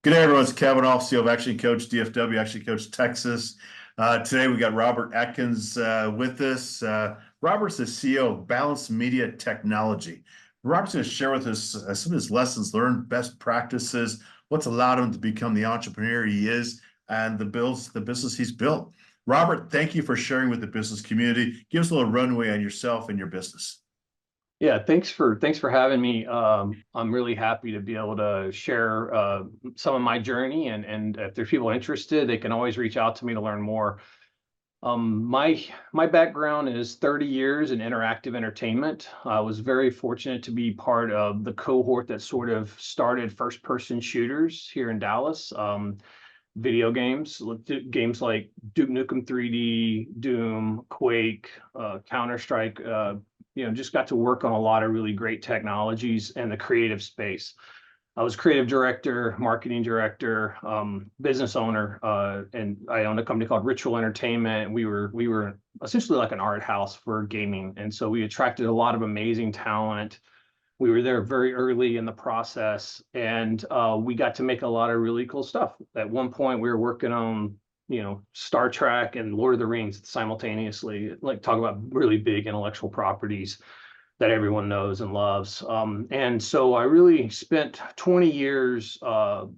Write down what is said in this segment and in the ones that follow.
Good day, everyone. It's Kevin Offsey of Action Coach DFW, Action Coach Texas. Today we got Robert Atkins with us. Robert's the CEO of Balanced Media Technology. Robert's going to share with us some of his lessons learned, best practices, what's allowed him to become the entrepreneur he is, and the business he's built. Robert, thank you for sharing with the business community. Give us a little runway on yourself and your business. Yeah, thanks for having me. I'm really happy to be able to share some of my journey, and if there's people interested, they can always reach out to me to learn more. My background is 30 years in interactive entertainment. I was very fortunate to be part of the cohort that sort of started first-person shooters here in Dallas. Video games like Duke Nukem 3D, Doom, Quake, Counter-Strike. Just got to work on a lot of really great technologies in the creative space. I was creative director, marketing director, business owner, and I owned a company called Ritual Entertainment. We were essentially like an art house for gaming, and so we attracted a lot of amazing talent. We were there very early in the process, and we got to make a lot of really cool stuff. At one point, we were working on Star Trek and Lord of the Rings simultaneously, like talk about really big intellectual properties that everyone knows and loves. And so I really spent 20 years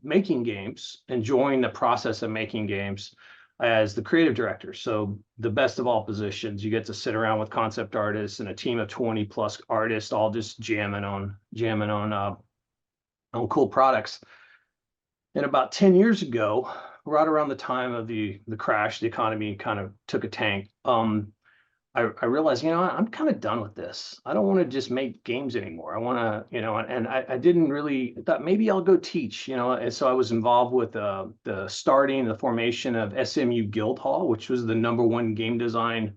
making games, enjoying the process of making games as the creative director. So the best of all positions, you get to sit around with concept artists and a team of 20 plus artists, all just jamming on cool products. And about 10 years ago, right around the time of the crash, the economy kind of took a tank. I realized, I'm kind of done with this. I don't want to just make games anymore. I want to, and I didn't really thought maybe I'll go teach, and so I was involved with the formation of SMU Guildhall, which was the #1 game design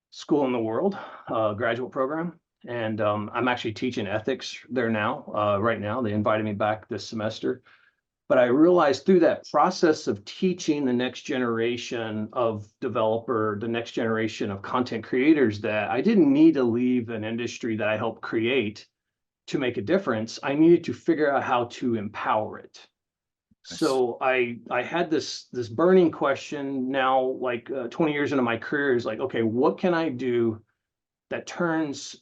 school in the world, graduate program. And I'm actually teaching ethics there now, right now. They invited me back this semester. But I realized through that process of teaching the next generation of developer, the next generation of content creators, that I didn't need to leave an industry that I helped create to make a difference. I needed to figure out how to empower it. Nice. So I had this burning question now, like 20 years into my career, is like, okay, what can I do that turns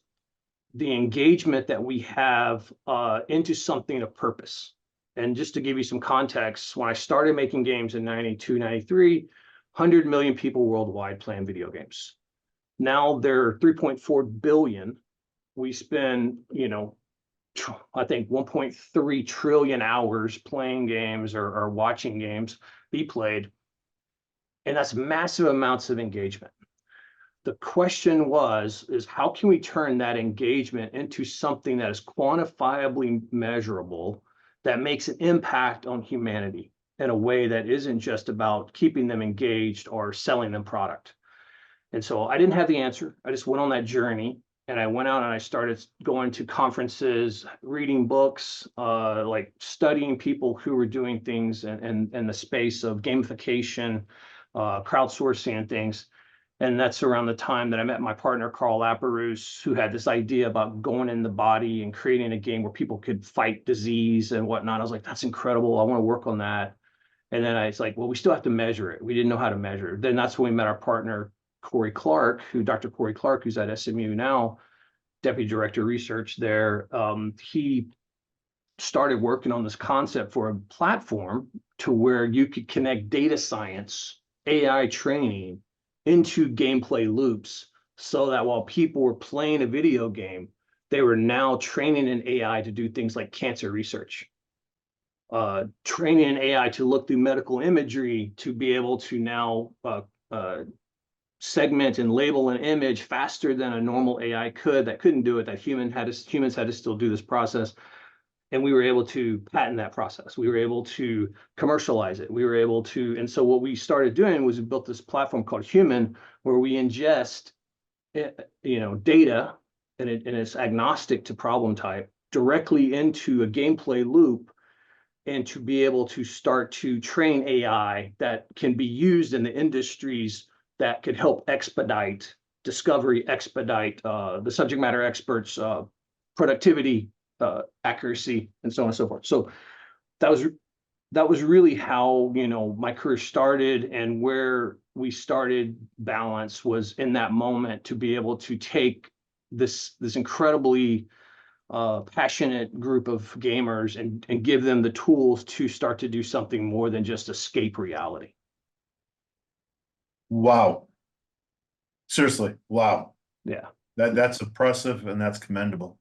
the engagement that we have into something of purpose? And just to give you some context, when I started making games in 92, 93, 100 million people worldwide playing video games. Now there are 3.4 billion. We spend, I think 1.3 trillion hours playing games or watching games be played. And that's massive amounts of engagement. The question is how can we turn that engagement into something that is quantifiably measurable, that makes an impact on humanity in a way that isn't just about keeping them engaged or selling them product? And so I didn't have the answer. I just went on that journey, and I went out and I started going to conferences, reading books, like studying people who were doing things in the space of gamification, crowdsourcing and things. And that's around the time that I met my partner, Carl Lapperouse, who had this idea about going in the body and creating a game where people could fight disease and whatnot. I was like, that's incredible. I want to work on that. And then I was like, well, we still have to measure it. We didn't know how to measure it. Then that's when we met our partner, Dr. Corey Clark, who's at SMU now, Deputy Director of Research there. He started working on this concept for a platform to where you could connect data science, AI training, into gameplay loops, so that while people were playing a video game, they were now training an AI to do things like cancer research, training an AI to look through medical imagery, to be able to now segment and label an image faster than a normal AI could, that couldn't do it, that humans had to still do this process. And we were able to patent that process. We were able to commercialize it. And so what we started doing was we built this platform called Human, where we ingest, data, and it's agnostic to problem type, directly into a gameplay loop, and to be able to start to train AI that can be used in the industries that could help expedite discovery, expedite the subject matter experts' productivity, accuracy, and so on and so forth. So that was that was really how, my career started, and where we started Balance was in that moment to be able to take this incredibly passionate group of gamers and give them the tools to start to do something more than just escape reality. Wow. Seriously, wow. Yeah. That's impressive and that's commendable,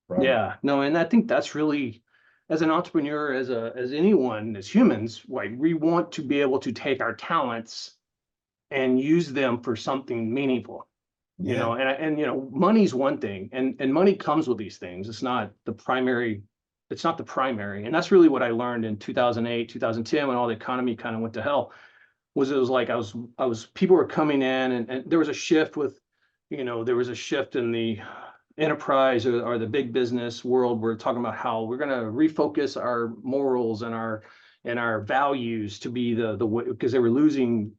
Robert. Yeah, no, and I think that's really, as an entrepreneur, as anyone, as humans, right, we want to be able to take our talents and use them for something meaningful. Yeah. Money's one thing, and money comes with these things. It's not the primary. And that's really what I learned in 2008, 2010, when all the economy kind of went to hell. It was like people were coming in, and there was a shift there was a shift in the enterprise, or the big business world. We're talking about how we're going to refocus our morals and our values to be the way, because they were losing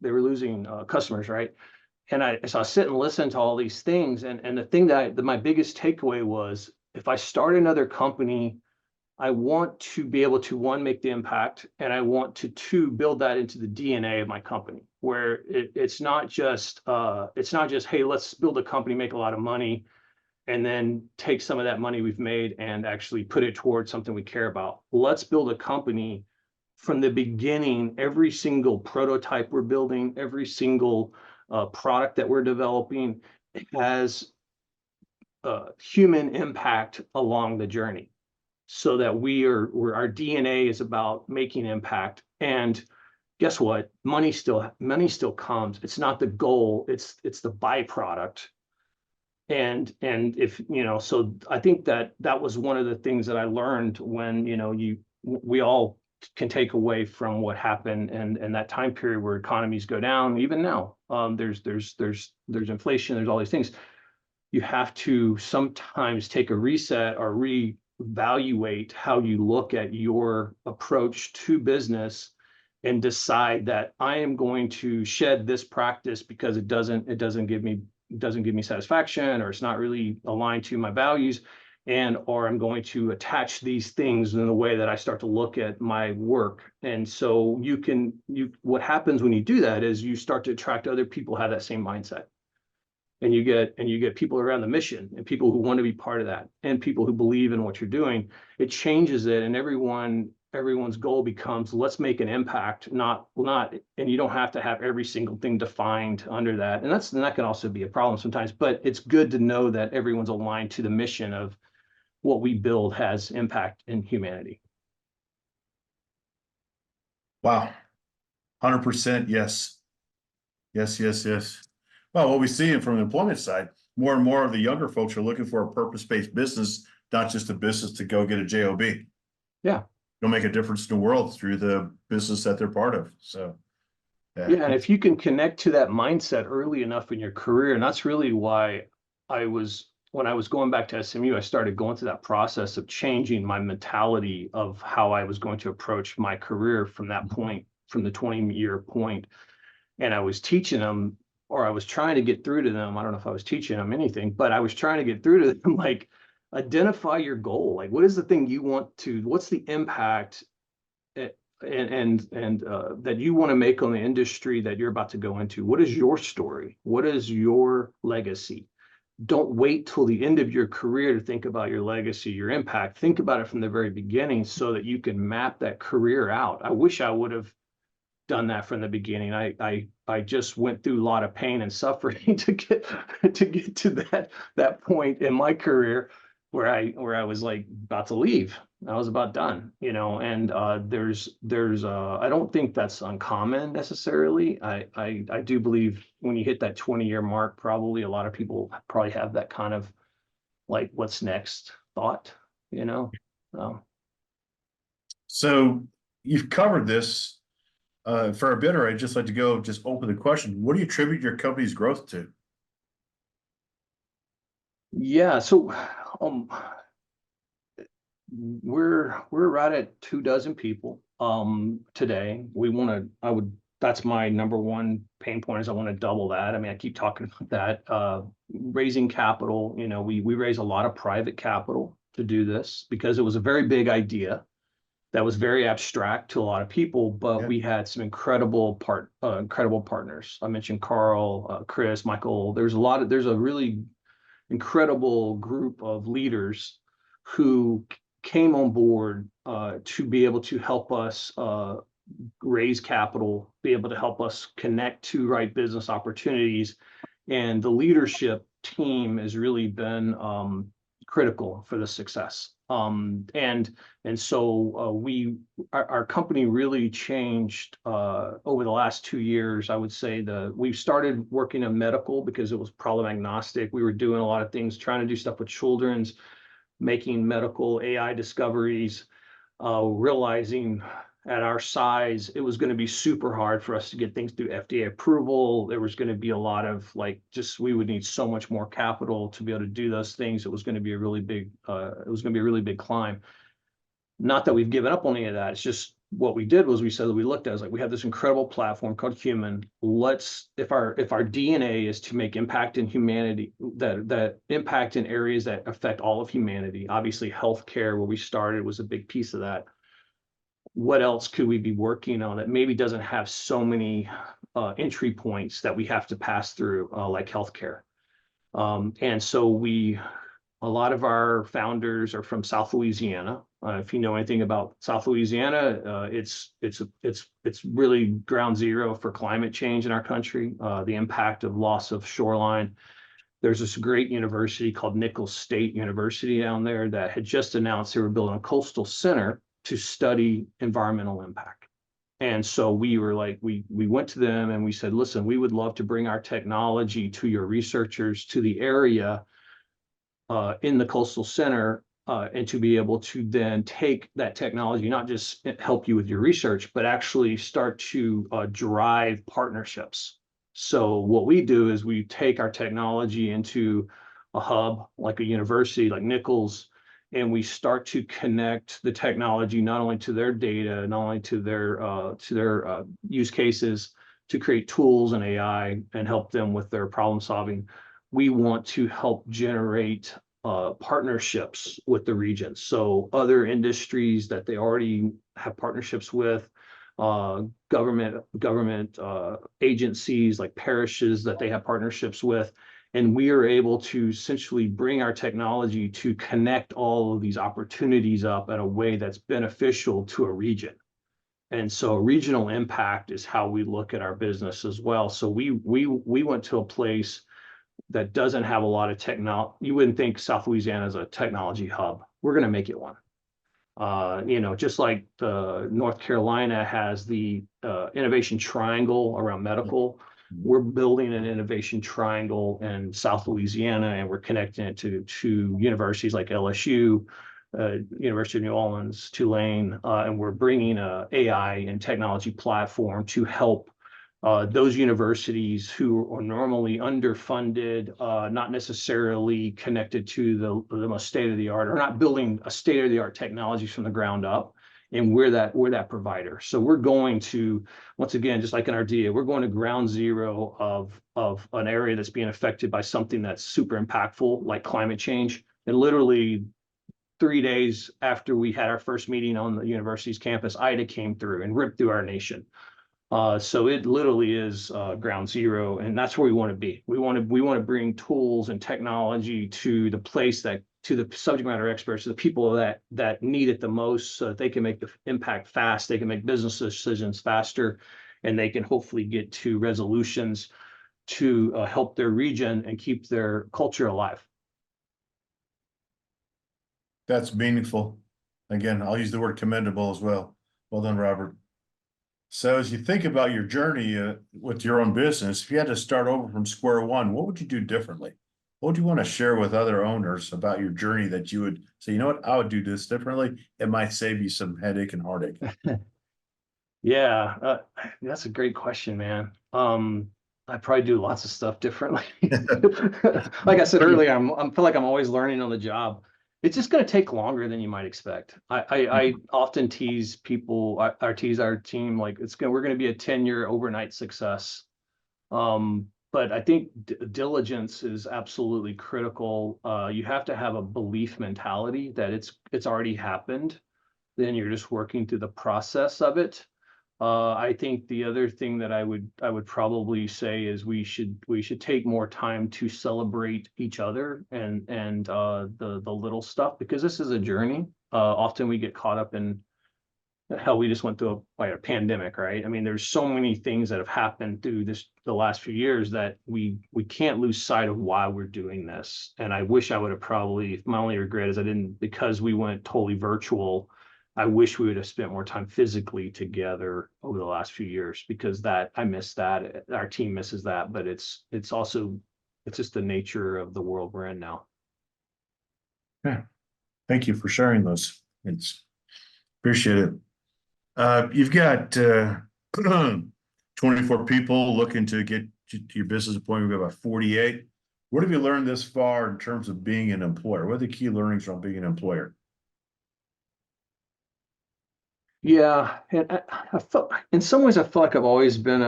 customers, right? So I sit and listen to all these things, and the thing that my biggest takeaway was, if I start another company, I want to be able to, one, make the impact, and I want to, two, build that into the DNA of my company, where it's not just hey, let's build a company, make a lot of money, and then take some of that money we've made and actually put it towards something we care about. Let's build a company from the beginning. Every single prototype we're building, every single product that we're developing has human impact along the journey, so that our DNA is about making impact. And guess what? Money still comes. It's not the goal. It's the byproduct. And if so I think that was one of the things that I learned when we all can take away from what happened, and that time period where economies go down. Even now, there's inflation, there's all these things. You have to sometimes take a reset or reevaluate how you look at your approach to business, and decide that I am going to shed this practice because it doesn't give me satisfaction, or it's not really aligned to my values, or I'm going to attach these things in the way that I start to look at my work. And so what happens when you do that is you start to attract other people who have that same mindset. And you get people around the mission, and people who want to be part of that, and people who believe in what you're doing. It changes it, and everyone's goal becomes, let's make an impact, not, and you don't have to have every single thing defined under that. And that can also be a problem sometimes, but it's good to know that everyone's aligned to the mission of what we build has impact in humanity. Wow. 100% yes. Yes, yes, yes. Well, what we see from the employment side, more and more of the younger folks are looking for a purpose-based business, not just a business to go get a job. Yeah. Go make a difference in the world through the business that they're part of. So Yeah, and if you can connect to that mindset early enough in your career, and that's really why when I was going back to SMU, I started going through that process of changing my mentality of how I was going to approach my career from that point, from the 20-year point. And I was teaching them, or I was trying to get through to them. I don't know if I was teaching them anything, but I was trying to get through to them, like, identify your goal. Like, what is the thing you want to, what's the impact that you want to make on the industry that you're about to go into? What is your story? What is your legacy? Don't wait till the end of your career to think about your legacy, your impact. Think about it from the very beginning, so that you can map that career out. I wish I would have done that from the beginning. I just went through a lot of pain and suffering to get to that point in my career where I was like about to leave. I was about done, and there's I don't think that's uncommon necessarily. I do believe when you hit that 20-year mark, probably a lot of people probably have that kind of, like, what's next thought, so. So you've covered this. For a bidder, I'd just like to go just open the question. What do you attribute your company's growth to? Yeah, so we're right at 24 people today. That's my number one pain point, is I want to double that. I mean, I keep talking about that. Raising capital, we raise a lot of private capital to do this, because it was a very big idea. that was very abstract to a lot of people, but Yeah. we had some incredible partners. I mentioned Carl, Chris, Michael. There's a really incredible group of leaders who came on board to be able to help us raise capital, be able to help us connect to right business opportunities. And the leadership team has really been critical for the success. And so our company really changed over the last 2 years. I would say we've started working in medical because it was problem agnostic. We were doing a lot of things, trying to do stuff with children's, making medical AI discoveries, realizing at our size, it was going to be super hard for us to get things through FDA approval. There was going to be a lot of we would need so much more capital to be able to do those things. It was going to be a really big climb. Not that we've given up on any of that. It's just what we did was we said that we looked at it as like, we have this incredible platform called Human. If our DNA is to make impact in humanity, that impact in areas that affect all of humanity, obviously healthcare, where we started, was a big piece of that. What else could we be working on that maybe doesn't have so many entry points that we have to pass through, like healthcare? And so a lot of our founders are from South Louisiana. If you know anything about South Louisiana, it's really ground zero for climate change in our country, the impact of loss of shoreline. There's this great university called Nichols State University down there that had just announced they were building a coastal center to study environmental impact. And so we were like, we went to them and we said, listen, we would love to bring our technology to your researchers to the area in the coastal center, and to be able to then take that technology, not just help you with your research, but actually start to drive partnerships. So what we do is we take our technology into a hub, like a university, like Nichols, and we start to connect the technology not only to their data, not only to their use cases, to create tools and AI and help them with their problem solving. We want to help generate partnerships with the region. So other industries that they already have partnerships with, government agencies like parishes that they have partnerships with. And we are able to essentially bring our technology to connect all of these opportunities up in a way that's beneficial to a region. And so regional impact is how we look at our business as well. So we went to a place that doesn't have a lot of technology. You wouldn't think South Louisiana is a technology hub. We're going to make it one. Just like North Carolina has the innovation triangle around medical, we're building an innovation triangle in South Louisiana, and we're connecting it to universities like LSU, University of New Orleans, Tulane, and we're bringing a AI and technology platform to help those universities who are normally underfunded, not necessarily connected to the most state-of-the-art, or not building a state-of-the-art technologies from the ground up. And we're that provider. So we're going to, once again, just like in our DA, we're going to ground zero of an area that's being affected by something that's super impactful, like climate change. And literally 3 days after we had our first meeting on the university's campus, Ida came through and ripped through our nation. So it literally is ground zero, and that's where we want to be. We want to bring tools and technology to to the subject matter experts, to the people that need it the most, so that they can make the impact fast, they can make business decisions faster, and they can hopefully get to resolutions to help their region and keep their culture alive. That's meaningful. Again, I'll use the word commendable as well. Well done, Robert. So as you think about your journey with your own business, if you had to start over from square one, what would you do differently? What would you want to share with other owners about your journey that you would say, you know what, I would do this differently. It might save you some headache and heartache. Yeah, that's a great question, man. I probably do lots of stuff differently. Like I said earlier, I feel like I'm always learning on the job. It's just going to take longer than you might expect. I often tease people, I tease our team, like we're going to be a 10-year overnight success. But I think diligence is absolutely critical. You have to have a belief mentality that it's already happened, then you're just working through the process of it. I think the other thing that I would probably say is we should take more time to celebrate each other and the little stuff, because this is a journey. Often we get caught up in, hell, we just went through a pandemic, right? I mean, there's so many things that have happened through the last few years that we can't lose sight of why we're doing this. And I wish I would have probably, my only regret is I didn't, because we went totally virtual. I wish we would have spent more time physically together over the last few years, because that I miss that. Our team misses that, but it's also, it's just the nature of the world we're in now. Yeah. Thank you for sharing those. It's appreciate it. You've got 24 people looking to get to your business appointment. We've got about 48. What have you learned this far in terms of being an employer? What are the key learnings from being an employer? Yeah, and I felt, in some ways, I feel like I've always been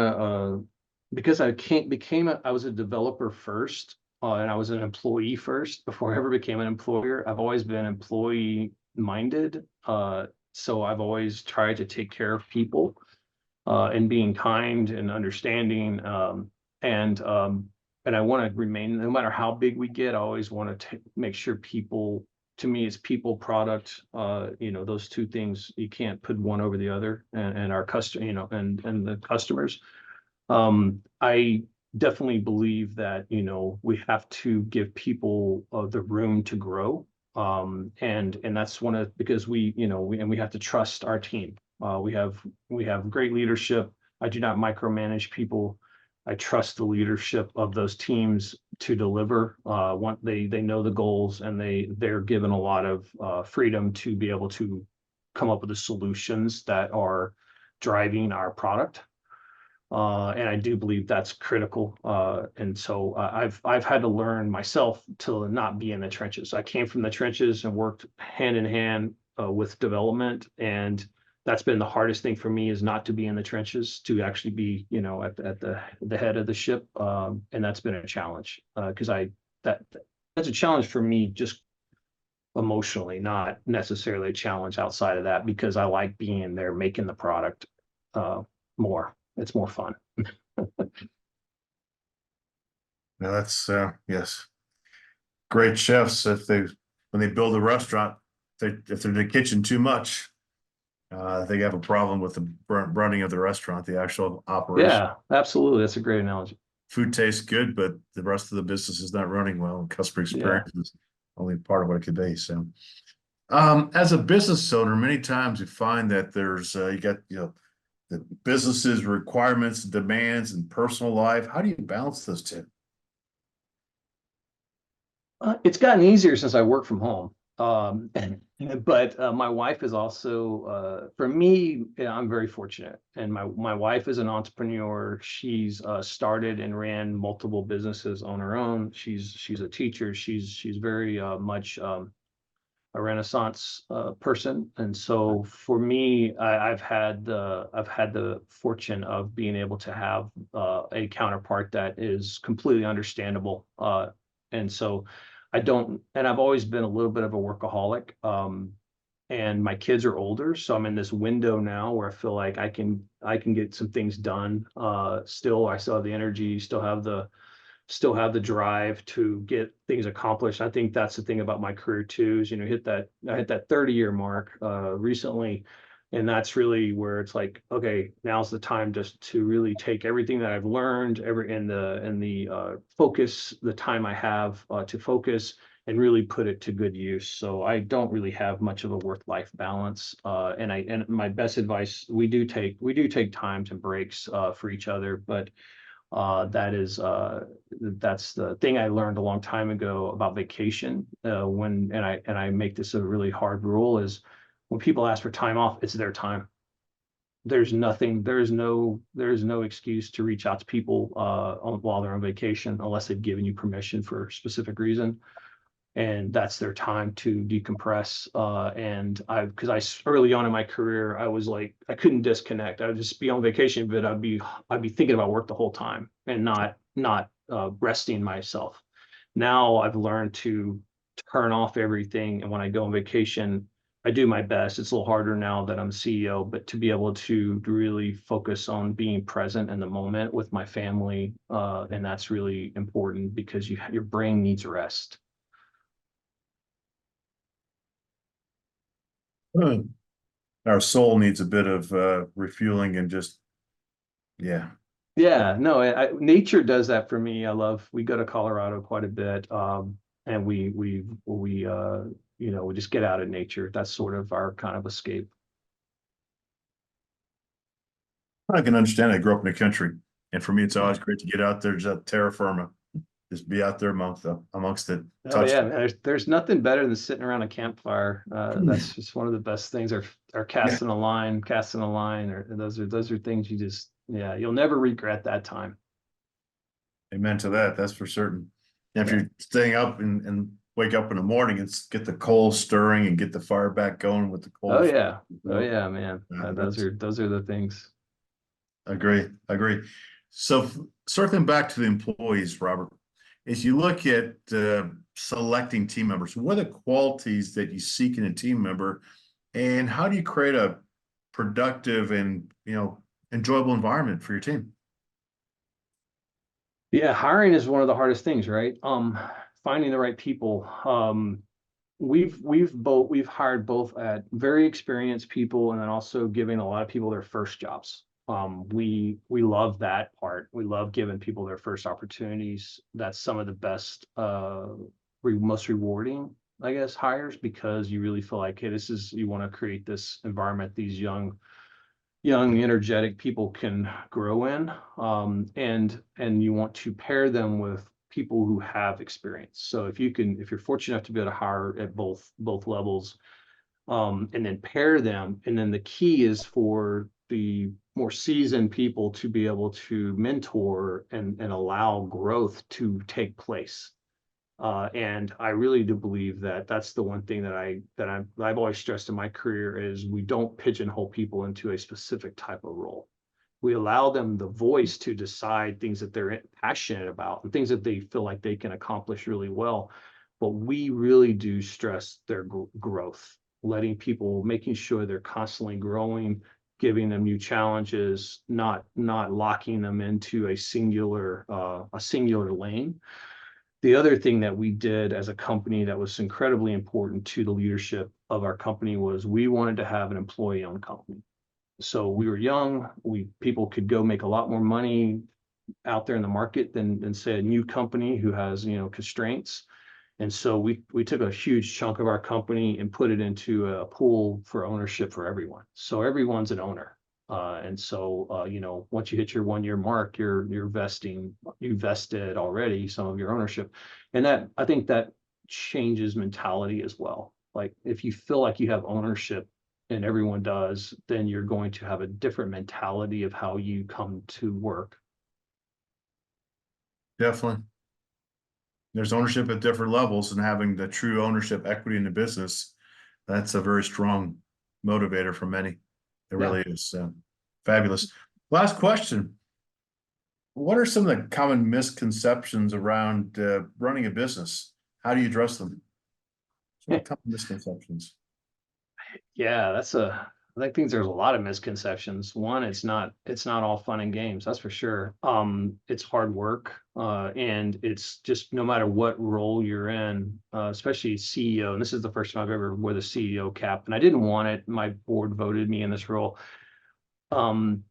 because I was a developer first, and I was an employee first before I ever became an employer. I've always been employee minded, so I've always tried to take care of people, and being kind and understanding, and and I want to remain, no matter how big we get, I always want to make sure people, to me, it's people, product, those two things, you can't put one over the other, and our customer, and the customers. I definitely believe that, we have to give people the room to grow. And that's because we have to trust our team. We have great leadership. I do not micromanage people. I trust the leadership of those teams to deliver. They know the goals, and they're given a lot of freedom to be able to come up with the solutions that are driving our product. And I do believe that's critical. And so I've had to learn myself to not be in the trenches. I came from the trenches and worked hand in hand with development, and that's been the hardest thing for me, is not to be in the trenches, to actually be, at the head of the ship. And that's been a challenge, because that's a challenge for me, just emotionally, not necessarily a challenge outside of that, because I like being there, making the product more. It's more fun. Now that's yes. Great chefs, when they build a restaurant, if they're in the kitchen too much, they have a problem with the running of the restaurant, the actual operation. Yeah, absolutely. That's a great analogy. Food tastes good, but the rest of the business is not running well, and customer Yeah. experience is only part of what it could be. So, as a business owner, many times you find that there's you got the business's requirements, demands, and personal life. How do you balance those two? It's gotten easier since I work from home. But my wife is also, for me, yeah, I'm very fortunate. And my wife is an entrepreneur. She's started and ran multiple businesses on her own. She's a teacher. She's very much a Renaissance person. And so for me, I've had the fortune of being able to have a counterpart that is completely understandable. And so and I've always been a little bit of a workaholic. And my kids are older, so I'm in this window now where I feel like I can get some things done. I still have the energy, still have the drive to get things accomplished. I think that's the thing about my career too, is, I hit that 30-year mark recently. And that's really where it's like, okay, now's the time just to really take everything that I've learned, focus the time I have to focus, and really put it to good use. So I don't really have much of a work-life balance. And my best advice, we do take times and breaks for each other, but that's the thing I learned a long time ago about vacation. I make this a really hard rule, is when people ask for time off, it's their time. There's no excuse to reach out to people while they're on vacation, unless they've given you permission for a specific reason. And that's their time to decompress. Because early on in my career, I was like, I couldn't disconnect. I would just be on vacation, but I'd be thinking about work the whole time, and not resting myself. Now, I've learned to turn off everything, and when I go on vacation, I just, I don't have to think about work. I just, I can focus. And that's the thing about my career too, is, I think when I go on vacation, unless they've given you permission for a specific reason, and that's their time to decompress. And that's their time to I do my best. It's a little harder now that I'm CEO, but to be able to really focus on being present in the moment with my family, and that's really important because your brain needs rest. Hmm. Our soul needs a bit of refueling and just, yeah. Yeah, no, nature does that for me. We go to Colorado quite a bit, and we just get out of nature. That's sort of our kind of escape. I can understand. I grew up in the country, and for me, it's always great to get out there, just terra firma, just be out there amongst it. Oh Touch. yeah, man, there's nothing better than sitting around a campfire. That's just one of the best things. Or Yeah, casting a line, or those are things you just, yeah, you'll never regret that time. amen to that. That's for certain. And if Yeah. you're staying up and wake up in the morning and get the coals stirring and get the fire back going with the Oh coals. yeah. Oh yeah, man. That's Those are the things. agree. Agree. So circling back to the employees, Robert, as you look at selecting team members, what are the qualities that you seek in a team member, and how do you create a productive and enjoyable environment for your team? Yeah, hiring is one of the hardest things, right? Finding the right people. We've hired both at very experienced people and then also giving a lot of people their first jobs. We love that part. We love giving people their first opportunities. That's some of the best, most rewarding, I guess, hires, because you really feel like, hey, you want to create this environment these young, energetic people can grow in, and you want to pair them with people who have experience. So if you're fortunate enough to be able to hire at both levels, and then pair them, and then the key is for the more seasoned people to be able to mentor and allow growth to take place. And I really do believe that that's the one thing I've always stressed in my career is we don't pigeonhole people into a specific type of role. We allow them the voice to decide things that they're passionate about and things that they feel like they can accomplish really well. But we really do stress their growth, making sure they're constantly growing, giving them new challenges, not locking them into a singular lane. The other thing that we did as a company that was incredibly important to the leadership of our company was we wanted to have an employee-owned company. So we were young, people could go make a lot more money out there in the market than say a new company who has, constraints. And so we took a huge chunk of our company and put it into a pool for ownership for everyone. So everyone's an owner. And so, once you hit your 1 year mark, you vested already some of your ownership. And I think that changes mentality as well. Like if you feel like you have ownership and everyone does, then you're going to have a different mentality of how you come to work. Definitely. There's ownership at different levels, and having the true ownership equity in the business, that's a very strong motivator for many. It Yeah. really is fabulous. Last question. What are some of the common misconceptions around running a business? How do you address them? Some of the common misconceptions. Yeah, I think there's a lot of misconceptions. One, it's not all fun and games, that's for sure. It's hard work, and it's just no matter what role you're in, especially CEO. And this is the first time I've ever wore the CEO cap, and I didn't want it. My board voted me in this role. Um,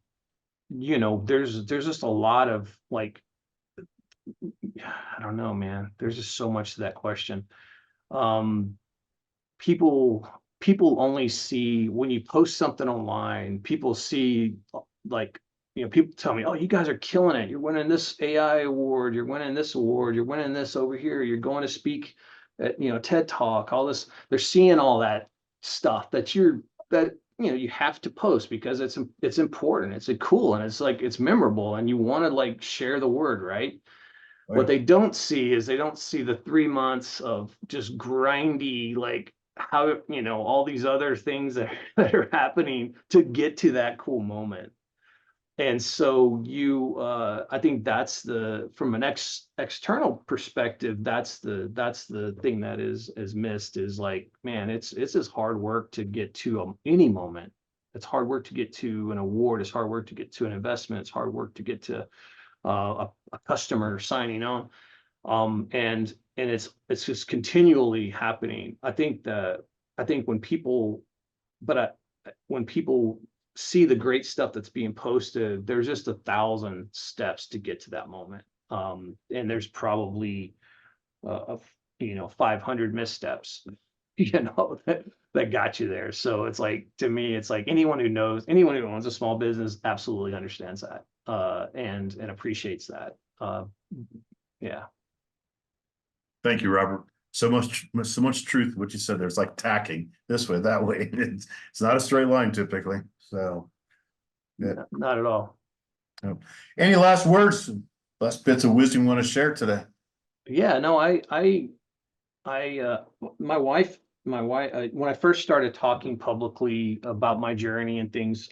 there's just a lot of like, I don't know, man. There's just so much to that question. Um, people only see when you post something online, people see like, people tell me, oh, you guys are killing it, you're winning this AI award, you're winning this award, you're winning this over here, you're going to speak at TED Talk, all this. They're seeing all that stuff that you have to post because it's important, it's cool, and it's like it's memorable, and you want to like share the word, right? Oh, What yeah. they don't see is they don't see the 3 months of just grindy, like how, all these other things that, that are happening to get to that cool moment. And so I think that's from an external perspective, that's the thing that is missed, is like, man, it's just hard work to get to any moment. It's hard work to get to an award. It's hard work to get to an investment. It's hard work to get to a customer signing on. And it's just continually happening. I think when people, when people see the great stuff that's being posted, there's just 1,000 steps to get to that moment. And there's probably, 500 missteps, that got you there. So it's like, to me, it's like anyone who owns a small business absolutely understands that, and appreciates that. Yeah. Thank you, Robert. So much truth what you said there. It's like tacking this way, that way. It's not a straight line typically. So yeah. Not at all. Any last words, last bits of wisdom you want to share today? Yeah, no, my wife, when I first started talking publicly about my journey and things,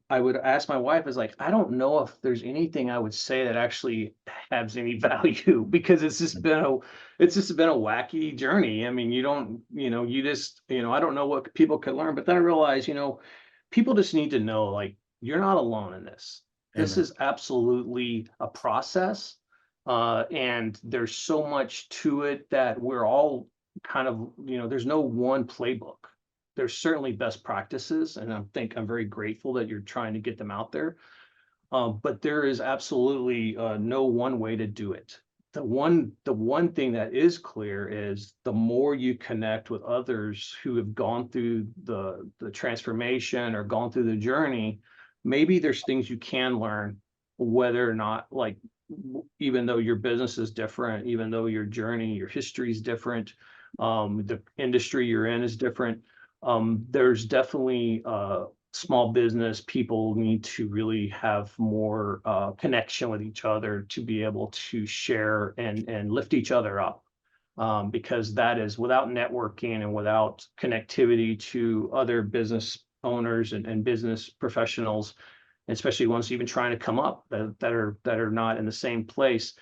I would ask my wife, is like, I don't know if there's anything I would say that actually has any value, because it's just been a wacky journey. I mean, you don't, you just, I don't know what people could learn, but then I realized, people just need to know, like, you're not alone in this. This Amen. is absolutely a process. And there's so much to it that we're all kind of, there's no one playbook. There's certainly best practices, and I'm very grateful that you're trying to get them out there. But there is absolutely no one way to do it. The one thing that is clear is the more you connect with others who have gone through the transformation or gone through the journey, maybe there's things you can learn, whether or not, like, even though your business is different, even though your journey, your history is different, the industry you're in is different. There's definitely small business people need to really have more connection with each other to be able to share and lift each other up. Because that is, without networking and without connectivity to other business owners and business professionals, especially ones even trying to come up that are not in the same place.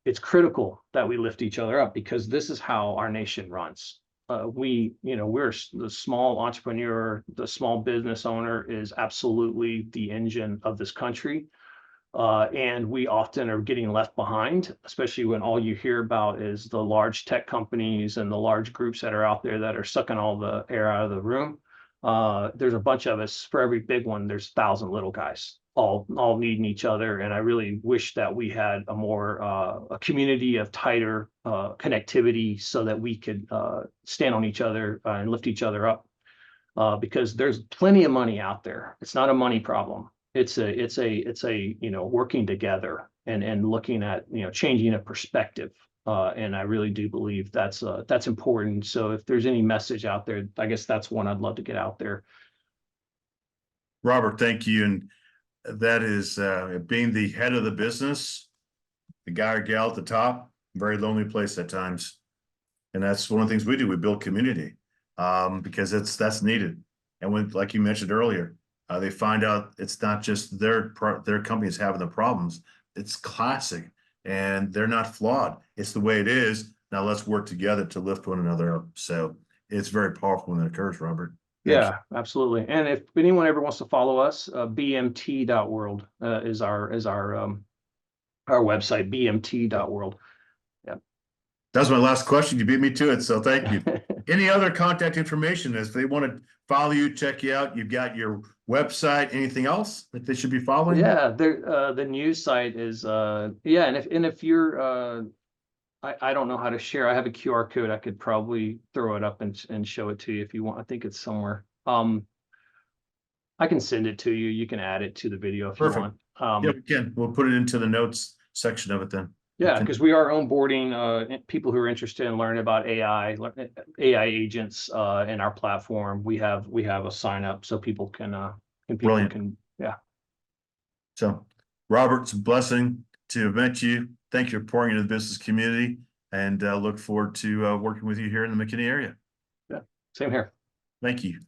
It's critical that we lift each other up, because this is how our nation runs. We're the small entrepreneur, the small business owner is absolutely the engine of this country. And we often are getting left behind, especially when all you hear about is the large tech companies and the large groups that are out there that are sucking all the air out of the room. There's a bunch of us. For every big one, there's 1,000 little guys, all needing each other. And I really wish that we had a community of tighter connectivity, so that we could stand on each other and lift each other up. Because there's plenty of money out there. It's not a money problem. It's a working together and looking at, changing a perspective. And I really do believe that's important. So if there's any message out there, I guess that's one I'd love to get out there. Robert, thank you. And that is being the head of the business, the guy or gal at the top, very lonely place at times. And that's one of the things we do. We build community because that's needed. And when, like you mentioned earlier, they find out it's not just their companies having the problems. It's classic, and they're not flawed. It's the way it is. Now let's work together to lift one another up. So it's very powerful when it occurs, Robert. Yeah, absolutely. And if anyone ever wants to follow us, bmt.world is our website, bmt.world. Yeah. That's my last question. You beat me to it, so thank you. Any other contact information if they want to follow you, check you out? You've got your website. Anything else that they should be following? Yeah, the news site is yeah, and if you're I don't know how to share. I have a QR code. I could probably throw it up and show it to you if you want. I think it's somewhere. I can send it to you. You can add it to the video if you want. Yeah, we can. We'll put it into the notes section of it then. Yeah, because we are onboarding people who are interested in learning about AI agents in our platform. We have a sign up so people can yeah. So, Robert, it's a blessing to have met you. Thank you for pouring into the business community, and look forward to working with you here in the McKinney area. Yeah, same here. Thank you.